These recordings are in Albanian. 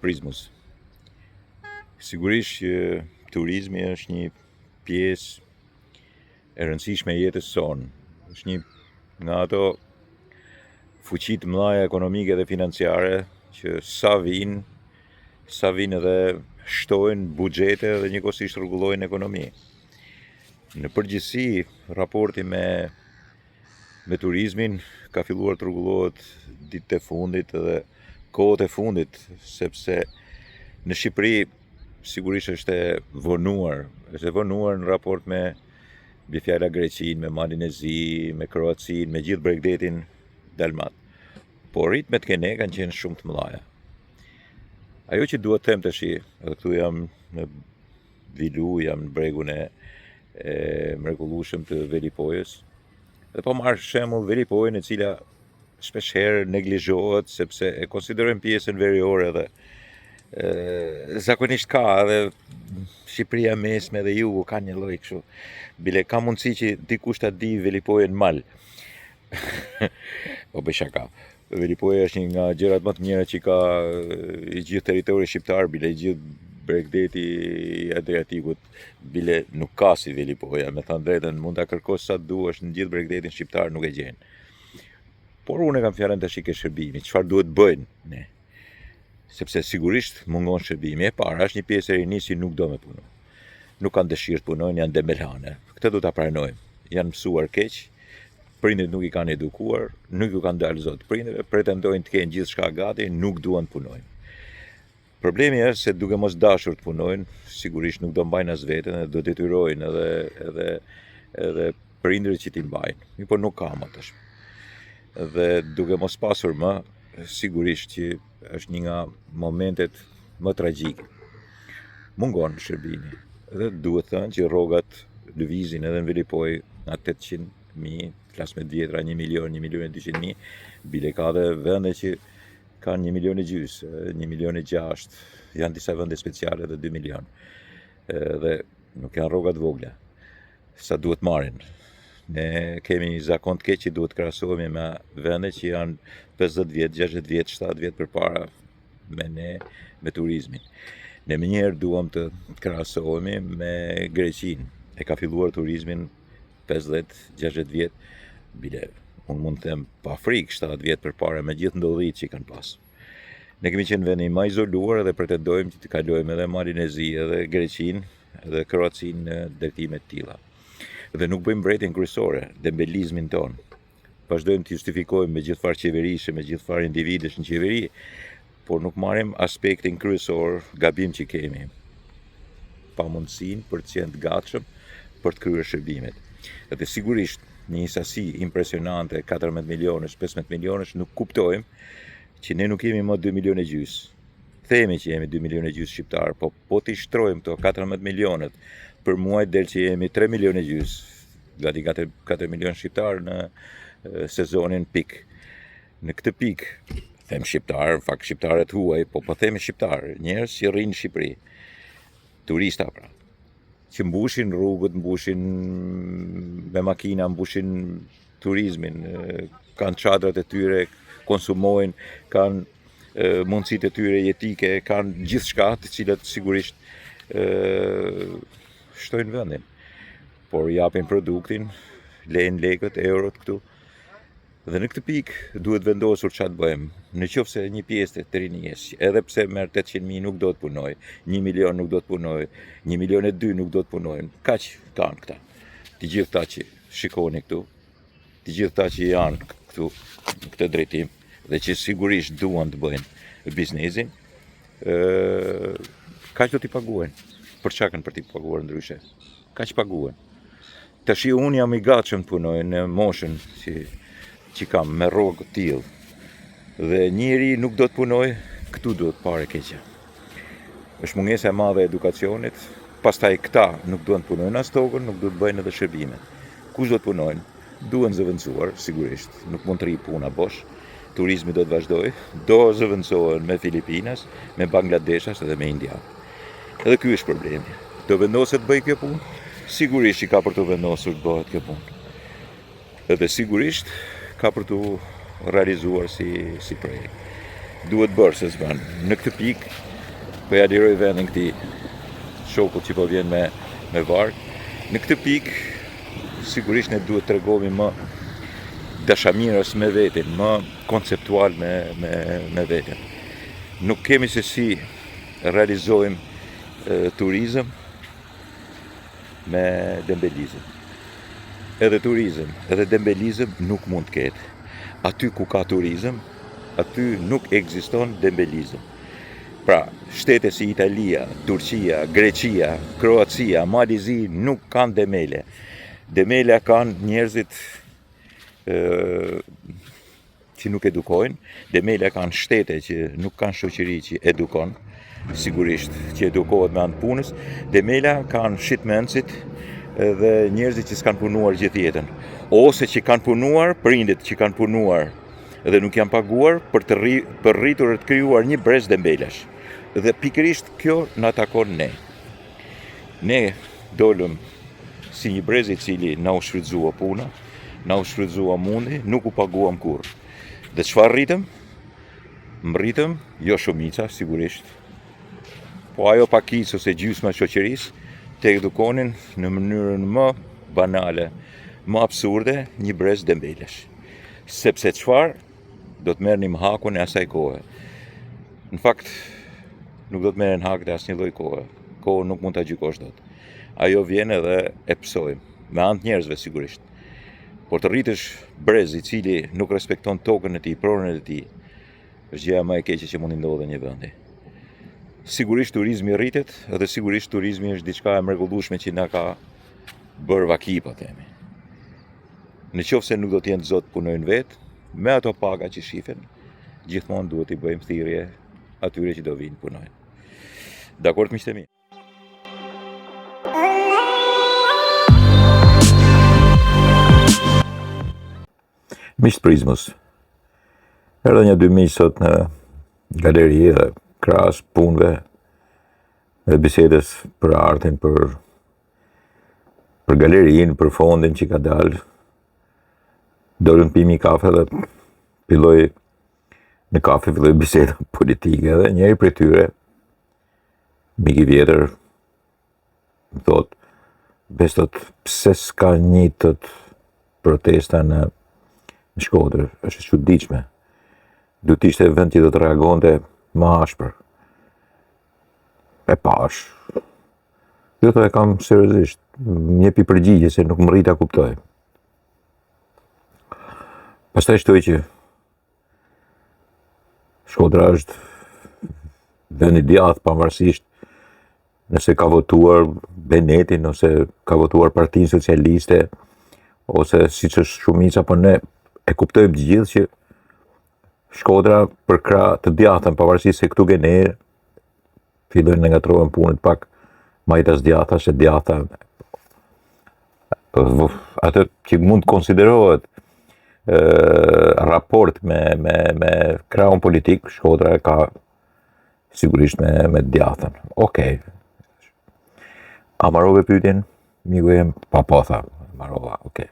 Prizmus. Sigurisht që turizmi është një pjesë e rëndësishme e jetës sonë. Është një nga ato fuqit mëdha ekonomike dhe financiare që sa vinë dhe shtojnë buxhete dhe njëkohësisht rregullojnë ekonomi. Në përgjithësi, raporti me turizmin ka filluar të rregullohet ditët e fundit dhe kohët e fundit, sepse në Shqipëri sigurisht është e vonuar në raport me fjala Greqinë, me Malin e Zi, me Kroacinë, me gjithë bregdetin dalmat. Por ritmet kene kanë qenë shumë të mëdha. Ajo që duhet të them tash, edhe këtu jam në Vilu, jam në bregun e mrekullueshëm të Velipojës. Dhe po marr shembull Velipojën, e cila shpeshherë neglizhohet sepse e konsiderojmë pjesën veriore dhe zakonisht ka edhe Shqipëria mesme dhe jugu ka një lloj kështu. Bile ka mundësi që dikush ta di Velipojën mal. Po bëj shaka. Velipoja është një nga gjërat më të mira që ka i gjithë territori shqiptar, bile i gjithë bregdeti i Adriatikut, bile nuk ka si Velipoja, me thënë drejtën, mund ta kërkosh sa duash në gjithë bregdetin shqiptar, nuk e gjen. Por unë kam fjalën tash ke shërbimi, çfarë duhet bëjnë ne? Sepse sigurisht mungon shërbimi. E para është një pjesë e rinjë nuk do me punu. Nuk kanë dëshirë të punojnë, janë dembelhane. Këtë do ta pranojmë. Janë mësuar keq, prindrit nuk i kanë edukuar, nuk ju kanë dalë zot prindëve, pretendojnë të kenë gjithçka gati, nuk duan të punojnë. Problemi është se duke mos dashur të punojnë, sigurisht nuk do mbajnë as veten dhe do detyrojnë edhe prindërit që t'i mbajnë. Po nuk ka më tash. Dhe duke mos pasur më, sigurisht që është një nga momentet më tragjike. Mungon shërbimi. Dhe duhet thënë që rrogat lëvizin edhe në Velipoj nga 800.000, flas me vjetra 1 milion, 1.200.000, bile ka dhe vende që kanë 1,5 milion, 1,6 milion, janë disa vende speciale dhe 2 milion. Dhe nuk janë rrogat vogla. Sa duhet marrin. Ne kemi një zakon të keq që duhet krahasohemi me vende që janë 50 vjet, 60 vjet, 70 vjet përpara me turizmin. Ne mënyrë duam të krahasohemi me Greqinë. E ka filluar turizmin 50-60 vjet, bile unë mund të them pa frikë 70 vjet përpara me gjithë ndodhit që kanë pas. Ne kemi qenë vendi më izoluar dhe pretendojmë që të kalojmë edhe Malin e Zi, edhe Greqinë, edhe Kroacinë në drejtime të tilla. Dhe nuk bëjmë mbretjen kryesore, dembelizmin ton. Vazhdojmë të justifikojmë me gjithë farë qeverishe, me gjithë farë individesh në qeveri, por nuk marrim aspektin kryesor, gabim që kemi. Pa mundësinë për të qenë të gatshëm për të kryer shërbimet. Dhe sigurisht një sasi impresionante, 14 milionësh, 15 milionësh, nuk kuptojmë që ne nuk jemi më 2,5 milionë. Themi që jemi 2,5 milionë shqiptar, po t'i shtrojmë këto 14 milionët, për muaj del që jemi 3,5 milionë, gati 4 milionë shqiptar në sezonin pik. Në këtë pik, them shqiptar, në fakt shqiptarët huaj, po themi shqiptar, njerëz që rrinë në Shqipëri, turista pra, që mbushin rrugët, mbushin me makina, mbushin turizmin, kanë çadrat e tyre, konsumojnë, kanë mundësitë e tyre jetike, kanë gjithçka të cilat sigurisht shtojnë vendin. Por japin produktin, lejnë lekët, eurot këtu. Dhe në këtë pikë duhet vendosur çfarë të bëjmë. Në qoftë se një pjesë të rinjes, edhe pse merr 800.000 nuk do të punojë, 1 milion nuk do të punojë, 1,2 milion nuk do të punojnë. Kaq kanë këta. Të gjithë ata që shikoni këtu, të gjithë ata që janë këtu në këtë drejtim dhe që sigurisht duan të bëjnë biznesin, kaq do t'i paguajnë. Për çka kanë për t'i paguar ndryshe? Kaq paguajnë. Tash unë jam i gatshëm të punoj në moshën që kam me rrogë të tillë. Dhe njëri nuk do të punoj, këtu duhet parë keqja. Është mungesa e madhe e edukacionit, pastaj këta nuk duan të punojnë as tokën, nuk duhet bëjnë edhe shërbimet. Kush do të punojnë? Duhen zëvendësuar, sigurisht, nuk mund të rri puna bosh. Turizmi do të vazhdojë, do zëvendësohen me Filipinas, me Bangladeshas edhe me India. Edhe ky është problemi. Do vendoset të bëj kjo punë? Sigurisht që ka për të vendosur të bëhet kjo punë. Edhe sigurisht ka për të realizuar si projekt. Duhet bërë se s'ban. Në këtë pikë Po ja liroj vendin këtij shokut që po vjen me varg. Në këtë pikë sigurisht ne duhet tregohemi më dashamirës me veten, më konceptual me veten. Nuk kemi se si realizojmë turizëm me dembelizëm. Edhe turizëm, edhe dembelizëm nuk mund të ketë. Aty ku ka turizëm, aty nuk ekziston dembelizëm. Pra, shtete si Italia, Turqia, Greqia, Kroacia, Malizi nuk kanë demele. Demele kanë njerëzit që nuk edukojnë, demele kanë shtete që nuk kanë shoqëri që edukon, sigurisht që edukohet me anë punës, demele kanë shitmencit dhe njerëzit që s'kanë punuar gjithë jetën, ose që kanë punuar, prindit që kanë punuar dhe nuk janë paguar për rritur të krijuar një brez dembelesh. Dhe pikërisht kjo na takon ne. Ne dolëm si një brez I cili na u shfrytëzua puna, na u shfrytëzua mundi, nuk u paguam kurrë. Dhe çfarë rritëm? Mritëm, jo shumica, sigurisht, po ajo pakicë ose gjysma e shoqërisë të edukonin në mënyrën më banale, më absurde, një brez dembelesh. Sepse çfarë? Do të merrnim hakun e asaj kohe. Në fakt, nuk do të merren hak dhe asnjë lloj kohe. Kohë nuk mund ta gjykosh dot. Ajo vjen edhe e psojmë, me anë të njerëzve sigurisht. Por të rritësh brez I cili nuk respekton tokën e tij, pronën e tij, është gjëja më e keqe që mund të ndodhe një vendi. Sigurisht turizmi rritet, edhe sigurisht turizmi është diçka e mrekullueshme që na ka bërë vaki, po themi. Në qoftë se nuk do të jenë zot punojnë vetë, me ato paga që shifen, gjithmonë duhet I bëjmë thirrje atyre që do vinë punojnë. Dakord, miqtë e mi? Miqtë Prizmës, erdhë një dy miq sot në galeri dhe krahas punëve dhe bisedës për artin, për galerinë, për fondin që ka dalë, dolën pimi kafe dhe filloi në kafe filloi biseda politike dhe njëri prej tyre, mik I vjetër, më thot, bestot, pse s'ka një protesta në Shkodër, është e çuditshme. Duhet të ishte vend që do të reagonte më ashpër. E pash. Jo të e kam seriozisht, më jepi përgjigje se nuk më rrit ta kuptoj. Pastaj shtoj që Shkodra është vend I djathtë pavarësisht nëse ka votuar Benetin, ose ka votuar Partinë Socialiste, ose siç është shumica, po ne e kuptojmë të gjithë që Shkodra për krah të djathtën, pavarësisht se këtu gene fillojnë të ngatrohen punët pak majtas djathta, se djathta atë që mund të konsiderohet raport me krahun politik, Shkodra ka sigurisht me djathtën. Okej. A marrove pyetjen? Miku jem, po tha, marrova, okej.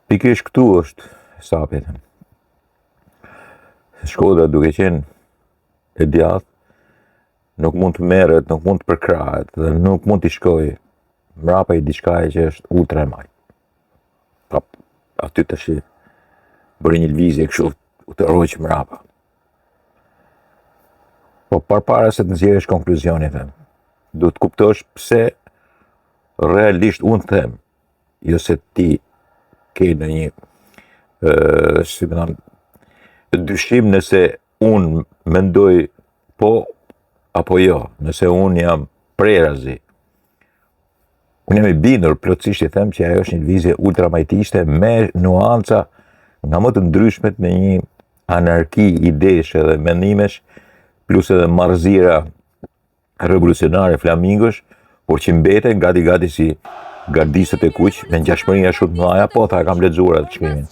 Pikërisht këtu është sapi. Shkodra duke qenë e djathtë, nuk mund të merret, nuk mund të përkrahet dhe nuk mund të shkojë mbrapa I diçkaje që është ultra e madhe. Pra, aty tash bëri një lëvizje kështu u të rroq mbrapa. Po përpara se të nxjerrësh konkluzionin, duhet të kuptosh pse realisht unë them, jo se ti ke në një si më thënë, dyshim nëse unë mendoj po apo jo, nëse unë jam prerazi. Unë jam I bindur plotësisht I them që ajo është një lëvizje ultramajtiste me nuanca nga më të ndryshmet me një anarki idesh edhe mendimesh, plus edhe marrëzira revolucionare flamingosh, por që mbeten gati si gardisët e kuq, me ngjashmërina shumë të mëdha, po tha kam lexuar atë shkrimin.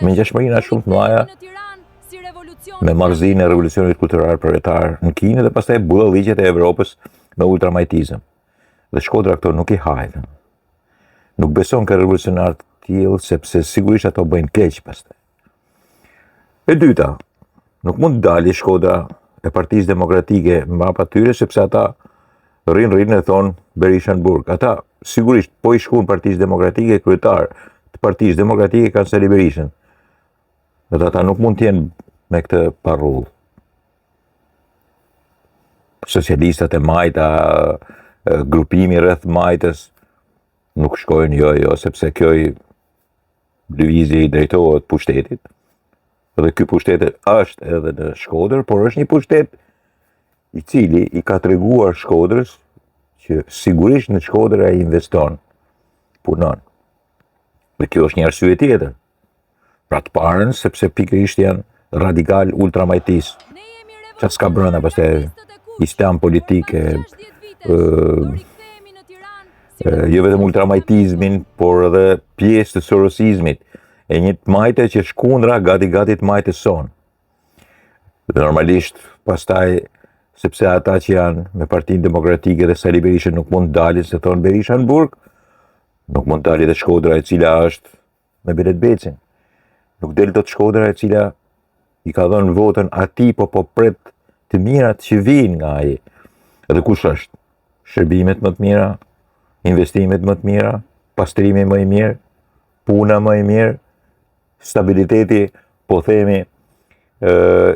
Me ngjashmërina shumë të mëdha me marrëzinë e revolucionit kultural proletar në Kinë dhe pastaj budalliqet e Evropës me ultramajtizëm. Dhe Shkodra këto nuk I hajnë. Nuk beson ka revolucionar të tillë sepse sigurisht ato bëjnë keq pastaj. E dyta, nuk mund të dalë Shkodra e Partisë Demokratike mbrapa tyre, sepse ata rrinë e thonë Berisha në burg. Ata sigurisht po i shkuan Partisë Demokratike, kryetar të Partisë Demokratike kanë Sali Berishën. Dhe ata nuk mund t'jenë me këtë parrull. Socialistat e Majta, grupimi rreth Majtës nuk shkojnë jo, sepse kjo lëvizje i drejtohet pushtetit. Dhe ky pushtet është edhe në Shkodër, por është një pushtet i cili i ka treguar Shkodrës që sigurisht në Shkodër ai investon, punon. Dhe kjo është një arsye tjetër. Pra të parën, sepse pikërisht janë radikal ultramajtis. Qa s'ka brënda pastaj islam politike, jo vetëm ultramajtizmin, por edhe pjesë të sorosizmit, e një majte që shkundra gati të majtës sonë. Dhe normalisht, pastaj, sepse ata që janë me Partinë Demokratike dhe Sali Berisha nuk mund dalin, se thonë Berisha në burg, nuk mund dalin dhe Shkodra e cila është me Belet Becin. Nuk del do të Shkodra e cila i ka dhënë votën ati, po pret të mirat që vinë nga ai. Edhe kush është? Shërbimet më të mira, investimet më të mira, pastrimi më i mirë, puna më i mirë, stabiliteti, po themi,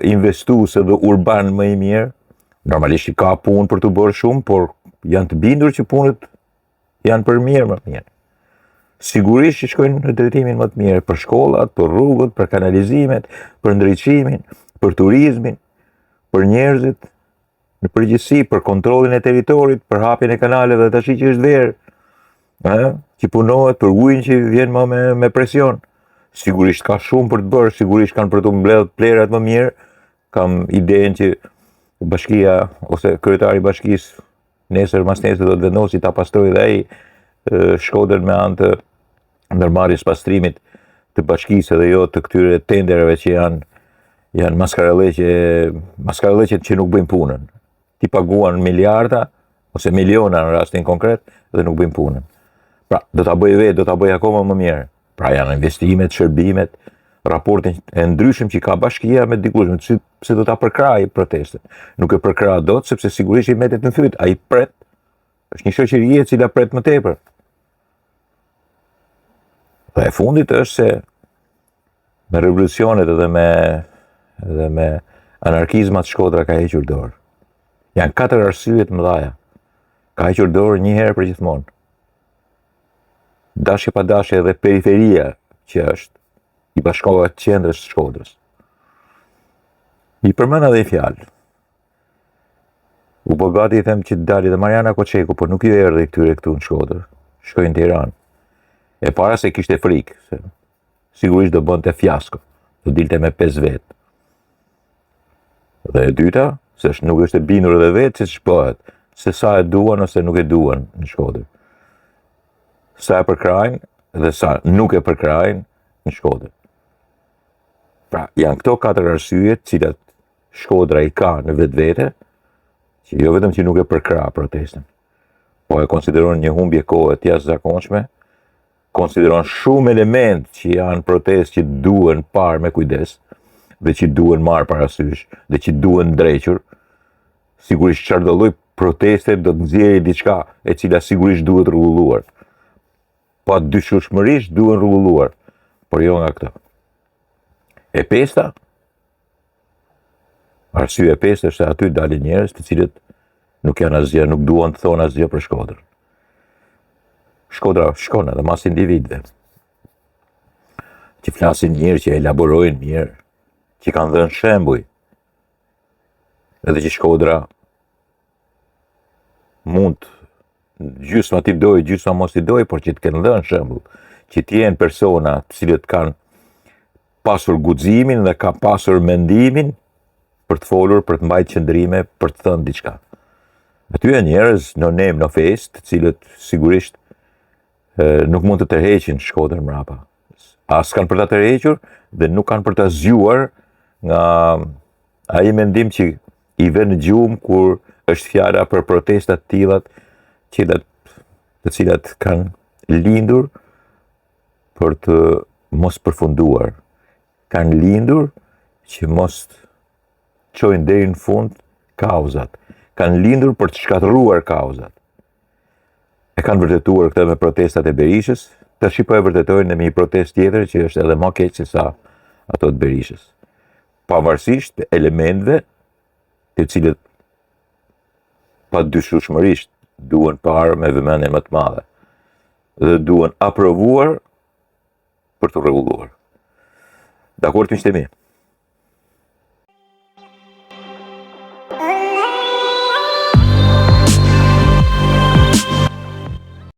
investuese dhe urban më i mirë. Normalisht i ka punë për të bërë shumë, por janë të bindur që punët janë për mirë më të mirë. Sigurisht që shkojnë në drejtimin më të mirë, për shkollat, për rrugët, për kanalizimet, për ndriçimin, për turizmin, për njerëzit, në përgjithësi, për kontrollin e territorit, për hapjen e kanaleve, tash që është verë, që punohet për ujin që vjen më me presion. Sigurisht ka shumë për të bërë, sigurisht kanë për të mbledhur plerat më mirë. Kam idenë që bashkia ose kryetari i bashkisë nesër do të vendosi ta pastrojë dhe ai Shkodrën me anë të ndërmarrjes pastrimit të bashkisë dhe jo të këtyre tenderave që janë maskaralleqe që nuk bëjnë punën. Ti paguan miliarda ose miliona në rastin konkret dhe nuk bëjnë punën. Pra, do ta bëj vetë, do ta bëj akoma më mirë. Pra janë investimet, shërbimet, raportin e ndryshëm që ka bashkia me dikush, pse do ta përkrajë protestën. Nuk e përkrah dot sepse sigurisht i metet në fyt, ai pret. Është një shoqëri e cila pret më tepër. Dhe e fundit është se me revolucionet edhe me anarkizmat Shkodra ka hequr dorë. Janë 4 arsye të mëdha. Ka hequr dorë një herë për gjithmonë. Dashje pa dashje edhe periferia që është, i bashkohet qendrës së Shkodrës. I përmend edhe një fjalë. U bë gati i them që dali dhe Mariana Koçeku, por nuk ju erdhi këtu në Shkodër. Shkoi në Tiranë. E para se kishte frikë, se sigurisht do bënte fiasko, do dilte me 5 vetë. Dhe e dyta, se nuk është e bindur edhe vetë se ç'bëhet, se sa e duan ose nuk e duan në Shkodër. Sa e përkrajnë dhe sa nuk e përkrajnë në Shkodër. Pra, janë këto 4 arsyet cilat Shkodra i ka në vetvete, që jo vetëm që nuk e përkrah protestën, po e konsideron një humbje kohe të jashtëzakonshme, konsideron shumë element që janë protestë që duhen parë me kujdes, dhe që duhen marrë parasysh, dhe që duhen ndrequr. Sigurisht çfarëdo lloj proteste do të nxjerrë diçka e cila sigurisht duhet rregulluar. Pa dyshueshmërisht duhen rregulluar, por jo nga këto. E pesta, arsye e pestë është se aty dalin njerëz të cilët nuk janë asgjë, nuk duan të thonë asgjë për Shkodrën. Shkodra shkon edhe mas individëve, që flasin mirë, që elaborojnë mirë, që kanë dhënë shembuj, edhe që Shkodra mund gjysma t'i dojë, gjysma mos t'i dojë, por që të kenë dhënë shembull, që t'jenë persona të cilët kanë pasur guximin dhe ka pasur mendimin për të folur, për të mbajtur qëndrime, për të thënë diçka. Aty janë njerëz në nem, në fest, të cilët sigurisht nuk mund të tërheqin Shkodrën mrapa. As kanë për ta tërhequr dhe nuk kanë për ta zgjuar nga ai mendim që i vjen në gjumë kur është fjala për protesta të tilla, të cilat kanë lindur për të mos përfunduar. Kanë lindur që mos çojnë deri në fund kauzat. Kanë lindur për të shkatëruar kauzat. E kanë vërtetuar këtë me protestat e Berishës, tash po e vërtetojnë me një protestë tjetër që është edhe më keq se sa ato të Berishës. Pavarësisht elementëve të cilët pa dyshueshmërisht duhen parë me vëmendje më të madhe dhe duhen aprovuar për të rregulluar. Dakord, miqtë mi?